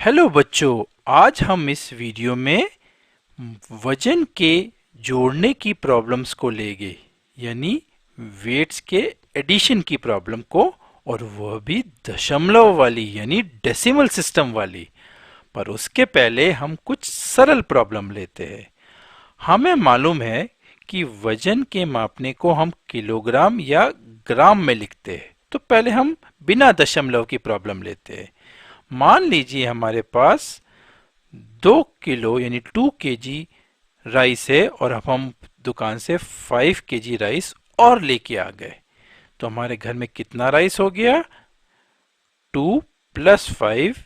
Hello बच्चों, आज हम इस वीडियो में वजन के जोड़ने की प्रॉब्लम्स को लेंगे, यानी वेट्स के एडिशन की प्रॉब्लम को, और वह भी दशमलव वाली यानी डेसिमल सिस्टम वाली। पर उसके पहले हम कुछ सरल प्रॉब्लम लेते हैं। हमें मालूम है कि वजन के मापने को हम किलोग्राम या ग्राम में लिखते हैं, तो पहले हम बिना दशमलव की प्रॉब्लम लेते हैं। मान लीजिए हमारे पास 2 किलो यानी 2 kg राइस है और अब हम दुकान से 5 kg राइस और लेके आ गए, तो हमारे घर में कितना राइस हो गया? 2 + 5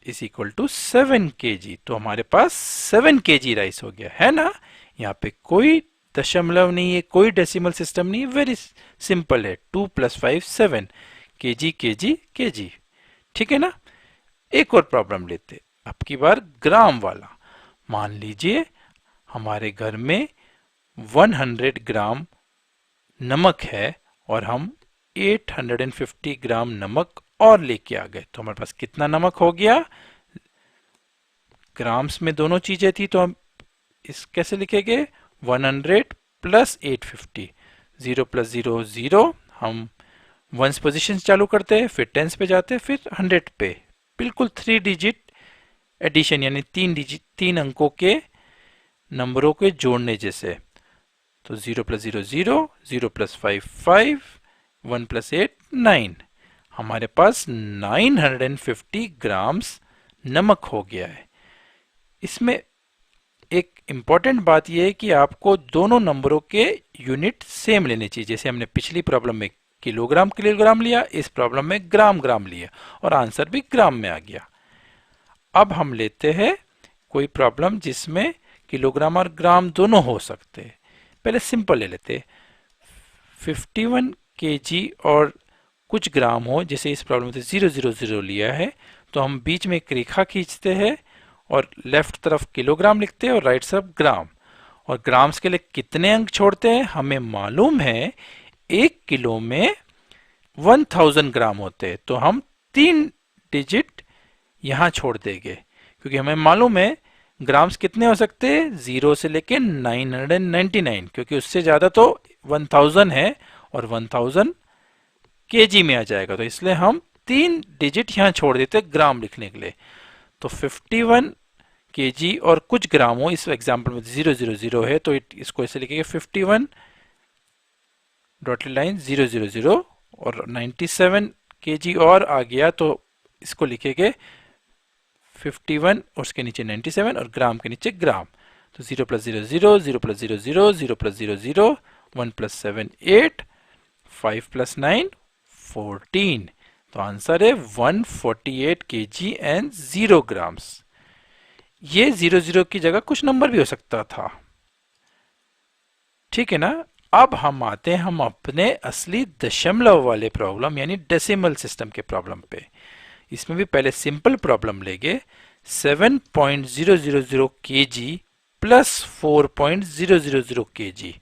= 7 kg। तो हमारे पास 7 kg राइस हो गया है ना। यहाँ पे कोई दशमलव नहीं है, कोई डेसिमल सिस्टम नहीं है, वेरी सिंपल है। 2 + 5 7 kg kg kg। ठीक है ना। एक और प्रॉब्लम लेते, अब की बार ग्राम वाला। मान लीजिए हमारे घर में 100 ग्राम नमक है और हम 850 ग्राम नमक और लेके आ गए, तो हमारे पास कितना नमक हो गया? ग्राम्स में दोनों चीजें थी, तो हम इस कैसे लिखेंगे? 100 + 850। 0 + 0 0। हम वंस पोजिशन चालू करते हैं, फिर टेंस पे जाते हैं, फिर 100 पे। बिल्कुल 3 डिजिट एडिशन यानी 3 अंकों के नंबरों के जोड़ने जैसे। तो 0 + 0 0, 0 + 5 5, 1 + 8 9। हमारे पास 950 ग्राम्स नमक हो गया है। इसमें एक इम्पॉर्टेंट बात यह है कि आपको दोनों नंबरों के यूनिट सेम लेने चाहिए। जैसे हमने पिछली प्रॉब्लम में किलोग्राम किलोग्राम लिया, इस प्रॉब्लम में ग्राम ग्राम लिया, और आंसर भी ग्राम में आ गया। अब हम लेते हैं कोई प्रॉब्लम जिसमें किलोग्राम और ग्राम दोनों हो सकते हैं। पहले सिंपल ले लेते, 51 kg और कुछ ग्राम हो। जैसे इस प्रॉब्लम में 0 0 0 लिया है, तो हम बीच में एक रेखा खींचते हैं और लेफ्ट तरफ किलोग्राम लिखते हैं और राइट तरफ ग्राम। और ग्राम्स के लिए कितने अंक छोड़ते हैं? हमें मालूम है 1 किलो में 1000 ग्राम होते हैं, तो हम 3 डिजिट यहां छोड़ देंगे, क्योंकि हमें मालूम है ग्राम्स कितने हो सकते हैं? 0 से लेके 999, क्योंकि उससे ज्यादा तो 1000 है और 1000 केजी में आ जाएगा, तो इसलिए हम 3 डिजिट यहां छोड़ देते हैं ग्राम लिखने के लिए। तो 51 केजी और कुछ ग्राम हो, इस एग्जाम्पल में 0 0 0 है, तो इसको ऐसे लिखेंगे 51 डॉटेड लाइन 0 0 0, और 97 केजी और आ गया, तो इसको लिखेंगे 51 और उसके नीचे 97 और ग्राम के नीचे ग्राम। तो 0 + 0 0, 0 + 0 0, 0 + 0 0, 1 + 7 8, 5 + 9 14। तो आंसर है 148 kg एंड 0 ग्राम्स। ये 0 0 की जगह कुछ नंबर भी हो सकता था। ठीक है ना। अब हम आते हैं हम अपने असली दशमलव वाले प्रॉब्लम यानी डेसिमल सिस्टम के प्रॉब्लम पे। इसमें भी पहले सिंपल प्रॉब्लम लेंगे। 7.000 kg प्लस 4.000 kg।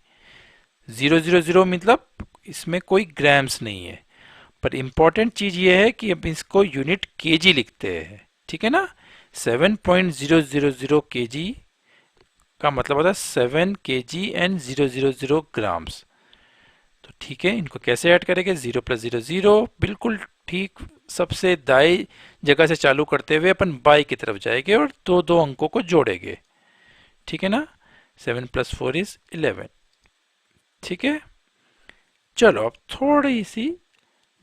000 मतलब इसमें कोई ग्राम्स नहीं है, पर इंपॉर्टेंट चीज ये है कि अब इसको यूनिट केजी लिखते हैं। ठीक है ना। 7.000 kg का मतलब होता है 7 kg एंड 000 ग्राम्स। तो ठीक है, इनको कैसे ऐड करेंगे? 0 + 0 0, बिल्कुल ठीक। सबसे दाई जगह से चालू करते हुए अपन बाई की तरफ जाएंगे और दो दो अंकों को जोड़ेंगे। ठीक है ना। 7 + 4 = 11। ठीक है। चलो अब थोड़ी सी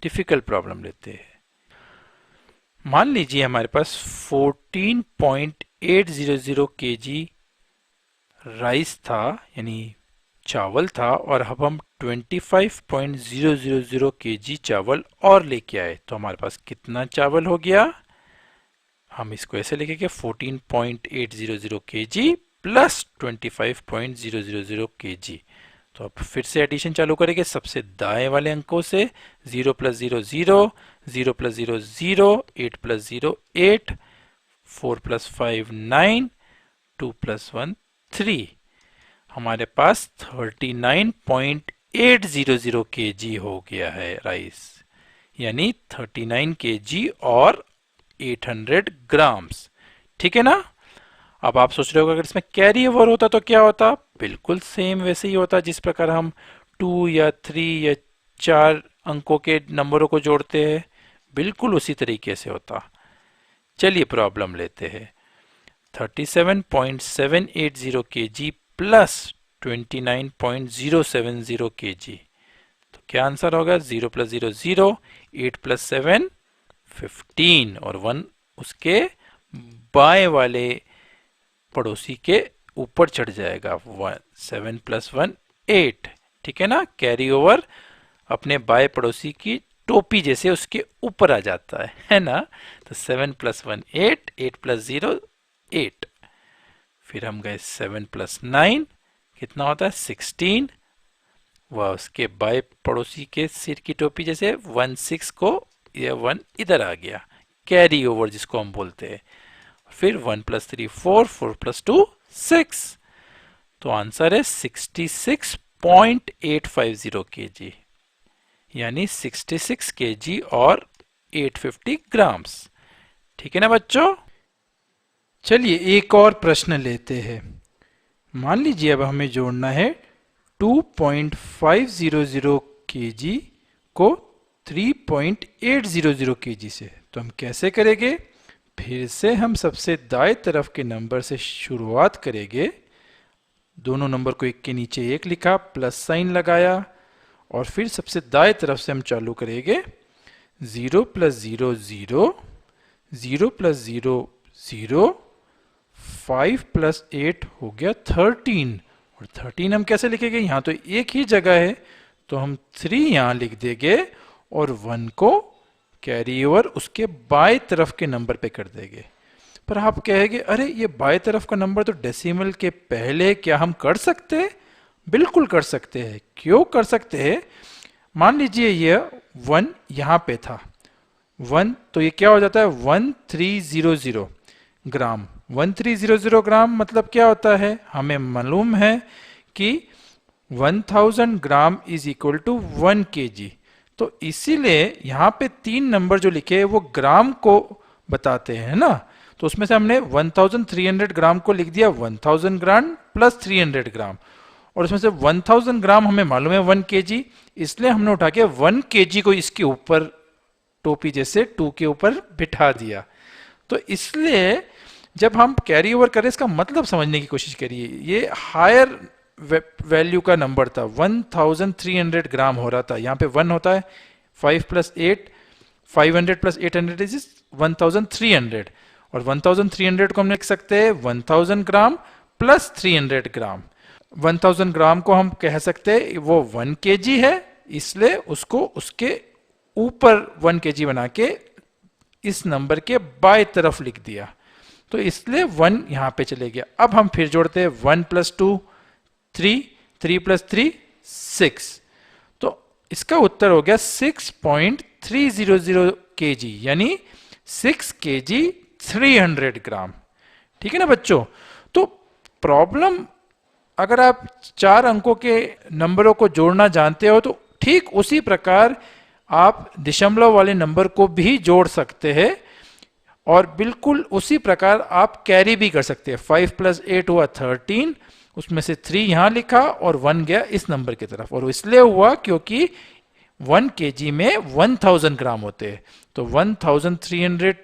डिफिकल्ट प्रॉब्लम लेते हैं। मान लीजिए हमारे पास 14.800 kg राइस था, यानी चावल था, और अब हम 25.000 kg चावल और लेके आए, तो हमारे पास कितना चावल हो गया? हम इसको ऐसे लिखेंगे 14.800 kg प्लस 25.000 kg। तो अब फिर से एडिशन चालू करेंगे सबसे दाएं वाले अंकों से। 0 + 0 0, 0 + 0 0, 8 + 0 8, 4 + 5 9, 2 + 1 3। हमारे पास 39.800 kg हो गया है राइस, यानी 39 kg और 800 ग्राम्स। ठीक है ना। अब आप सोच रहे हो अगर इसमें कैरी ओवर होता तो क्या होता, बिल्कुल सेम वैसे ही होता जिस प्रकार हम 2 या 3 या 4 अंकों के नंबरों को जोड़ते हैं, बिल्कुल उसी तरीके से होता। चलिए प्रॉब्लम लेते हैं। 37.780 kg प्लस 29.070 kg, तो क्या आंसर होगा? 0 प्लस 0 0, 8 प्लस 7 15 और 1 उसके बाएं वाले पड़ोसी के ऊपर चढ़ जाएगा। 7 प्लस 1 8। ठीक है ना। कैरी ओवर अपने बाएं पड़ोसी की टोपी जैसे उसके ऊपर आ जाता है ना। तो 7 प्लस 1 8, 8 प्लस 0 8। फिर हम गए 7 प्लस 9, कितना होता है? 16। वह उसके बाएं पड़ोसी के सिर की टोपी जैसे 1 6 को, यह 1 इधर आ गया, कैरी ओवर जिसको हम बोलते हैं। फिर 1 प्लस 3 4, 4 प्लस 2 6। तो आंसर है 66.850 kg, यानी 66 kg और 850 ग्राम्स। ठीक है ना बच्चों। चलिए एक और प्रश्न लेते हैं। मान लीजिए अब हमें जोड़ना है 2.500 kg को 3.800 kg से। तो हम कैसे करेंगे? फिर से हम सबसे दाएं तरफ के नंबर से शुरुआत करेंगे। दोनों नंबर को एक के नीचे एक लिखा, प्लस साइन लगाया, और फिर सबसे दाएं तरफ से हम चालू करेंगे। 0 प्लस 0 0, 0 प्लस 0 0, 5 प्लस 8 हो गया 13। और 13 हम कैसे लिखेंगे? यहाँ तो एक ही जगह है, तो हम 3 यहाँ लिख देंगे और 1 को कैरी ओवर उसके बाएं तरफ के नंबर पे कर देंगे। पर आप कहेंगे अरे ये बाएं तरफ का नंबर तो डेसिमल के पहले, क्या हम कर सकते हैं? बिल्कुल कर सकते हैं। क्यों कर सकते हैं? मान लीजिए ये 1 यहाँ पे था 1, तो ये क्या हो जाता है? 1300 ग्राम। 1300 ग्राम मतलब क्या होता है? हमें मालूम है कि 1000 gram is equal to 1 kg। तो इसीलिए यहाँ पे 3 नंबर जो लिखे हैं वो ग्राम को बताते हैं ना। तो उसमें से हमने 1300 ग्राम को लिख दिया 1000 ग्राम प्लस 300 ग्राम, और उसमें से 1000 ग्राम हमें मालूम है 1 kg, इसलिए हमने उठा के 1 kg को इसके ऊपर टोपी जैसे 2 के ऊपर बिठा दिया। तो इसलिए जब हम कैरी ओवर करें, इसका मतलब समझने की कोशिश करिए। ये हायर वैल्यू का नंबर था, 1300 ग्राम हो रहा था। यहाँ पे 1 होता है, 5 प्लस 8, 500 प्लस 800 इज 1300, और 1300 को हम लिख सकते हैं 1000 ग्राम प्लस 300 ग्राम। 1000 ग्राम को हम कह सकते हैं वो 1 kg है, इसलिए उसको उसके ऊपर 1 kg बना के इस नंबर के बाएं तरफ लिख दिया। तो इसलिए 1 यहाँ पे चले गया। अब हम फिर जोड़ते हैं 1 प्लस 2 3, 3 प्लस 3 6। तो इसका उत्तर हो गया 6.300 kg, यानी 6 kg 300 ग्राम। ठीक है ना बच्चों। तो प्रॉब्लम, अगर आप 4 अंकों के नंबरों को जोड़ना जानते हो तो ठीक उसी प्रकार आप दशमलव वाले नंबर को भी जोड़ सकते हैं, और बिल्कुल उसी प्रकार आप कैरी भी कर सकते हैं। 5 प्लस 8 हुआ 13, उसमें से 3 यहाँ लिखा और 1 गया इस नंबर की तरफ, और इसलिए हुआ क्योंकि 1 kg में 1000 ग्राम होते हैं। तो 1300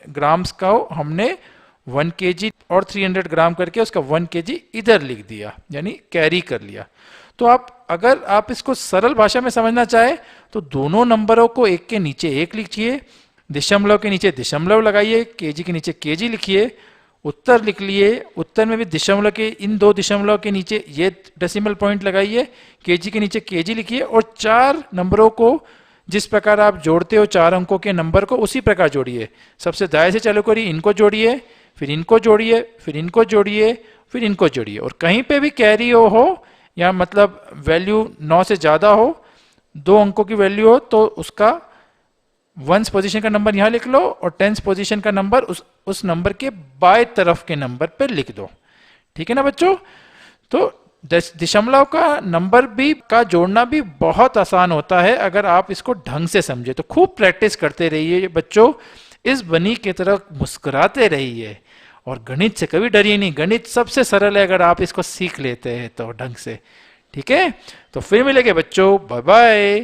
ग्राम्स का हमने 1 kg और 300 ग्राम करके उसका 1 kg इधर लिख दिया, यानी कैरी कर लिया। तो अगर आप इसको सरल भाषा में समझना चाहे तो दोनों नंबरों को एक के नीचे एक लिखिए, दशमलव के नीचे दशमलव लगाइए, केजी के नीचे केजी लिखिए, उत्तर लिख लिए, उत्तर में भी दशमलव के इन 2 दशमलव के नीचे ये डेसिमल पॉइंट लगाइए, केजी के नीचे केजी लिखिए, और 4 नंबरों को जिस प्रकार आप जोड़ते हो 4 अंकों के नंबर को उसी प्रकार जोड़िए। सबसे दाएं से चालू करिए, इनको जोड़िए, फिर इनको जोड़िए, फिर इनको जोड़िए, फिर इनको जोड़िए, और कहीं पे भी कैरी हो या मतलब वैल्यू 9 से ज़्यादा हो, 2 अंकों की वैल्यू हो, तो उसका 1st पोजीशन का नंबर यहाँ लिख लो और 10th पोजीशन का नंबर उस नंबर के बाएं तरफ के नंबर पे लिख दो। ठीक है ना बच्चों। तो दशमलव का नंबर भी का जोड़ना भी बहुत आसान होता है अगर आप इसको ढंग से समझे। तो खूब प्रैक्टिस करते रहिए बच्चों, इस बनी की तरह मुस्कुराते रहिए और गणित से कभी डरिए नहीं। गणित सबसे सरल है अगर आप इसको सीख लेते हैं तो ढंग से। ठीक है, तो फिर मिलेंगे बच्चों, बाय बाय।